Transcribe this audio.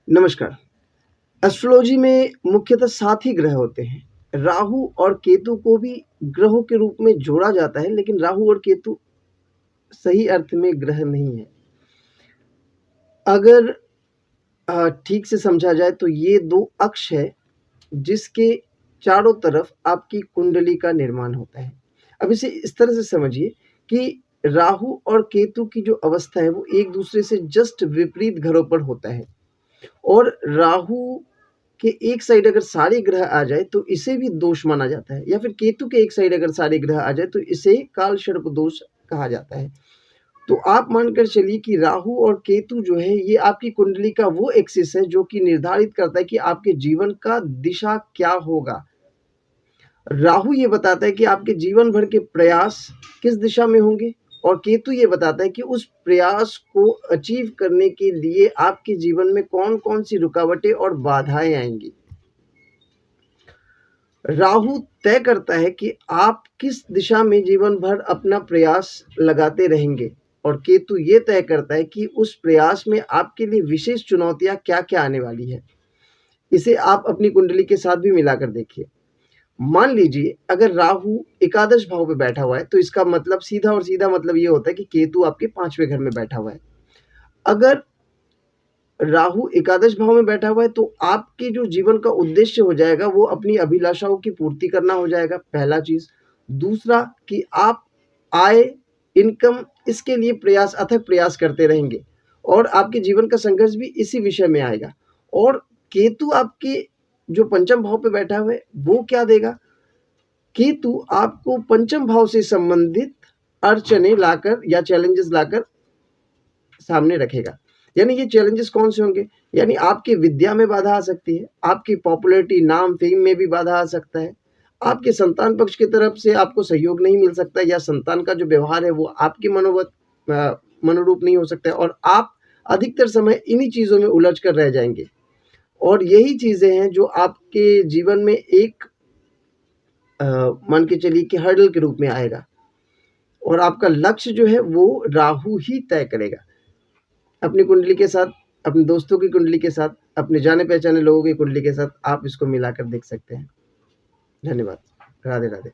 नमस्कार। एस्ट्रोलॉजी में मुख्यतः 7 ही ग्रह होते हैं। राहु और केतु को भी ग्रहों के रूप में जोड़ा जाता है, लेकिन राहु और केतु सही अर्थ में ग्रह नहीं है। अगर ठीक से समझा जाए तो ये 2 अक्ष है, जिसके चारों तरफ आपकी कुंडली का निर्माण होता है। अब इसे इस तरह से समझिए कि राहु और केतु की जो अवस्था है, वो एक-दूसरे से जस्ट विपरीत घरों पर होता है और राहु कि एक साइड अगर सारे ग्रह आ जाए तो इसे भी दोष माना जाता है, या फिर केतु के एक साइड अगर सारे ग्रह आ जाए तो इसे काल सर्प दोष कहा जाता है। तो आप मानकर चलिए कि राहु और केतु जो है, ये आपकी कुंडली का वो एक्सिस है जो कि निर्धारित करता है कि आपके जीवन का दिशा क्या होगा। राहु ये बताता है कि आपके जीवन भर के प्रयास किस दिशा में होंगे, और केतु ये बताता है कि उस प्रयास को अचीव करने के लिए आपके जीवन में कौन-कौन सी रुकावटें और बाधाएँ आएँगी। राहु तय करता है कि आप किस दिशा में जीवन भर अपना प्रयास लगाते रहेंगे, और केतु ये तय करता है कि उस प्रयास में आपके लिए विशेष चुनौतियाँ क्या-क्या आने वाली है। इसे आप अपनी कुंडली के साथ भी मिलाकर देखिए। मान लीजिए अगर राहु एकादश भाव पे बैठा हुआ है, तो इसका मतलब सीधा और सीधा मतलब ये होता है कि केतु आपके 5वें घर में बैठा हुआ है। अगर राहु एकादश भाव में बैठा हुआ है तो आपके जो जीवन का उद्देश्य हो जाएगा, वो अपनी अभिलाषाओं की पूर्ति करना हो जाएगा, पहला चीज़। दूसरा कि आप आय, इनकम, इसके लिए प्रयास अथक प्रयास करते रहेंगे, और आपके जीवन का संघर्ष भी इसी विषय में आएगा। और केतु आपके जो पंचम भाव पे बैठा हुआ है, वो क्या देगा? केतु आपको पंचम भाव से संबंधित अड़चनें लाकर या चैलेंजेस लाकर सामने रखेगा। यानी ये चैलेंजेस कौन से होंगे? यानी आपकी विद्या में बाधा आ सकती है, आपकी पॉपुलैरिटी, नाम, फेम में भी बाधा आ सकता है, आपके संतान पक्ष की तरफ से आपको सहयोग नहीं मिल सकता, या संतान का जो व्यवहार है वो आपके मनोरूप नहीं हो सकता है, और आप अधिकतर समय इन्हीं चीज़ों में उलझ कर रह जाएँगे। और यही चीज़ें हैं जो आपके जीवन में एक मान के चलिए कि हर्डल के रूप में आएगा, और आपका लक्ष्य जो है वो राहु ही तय करेगा। अपनी कुंडली के साथ, अपने दोस्तों की कुंडली के साथ, अपने जाने-पहचाने लोगों की कुंडली के साथ आप इसको मिलाकर देख सकते हैं। धन्यवाद। राधे-राधे।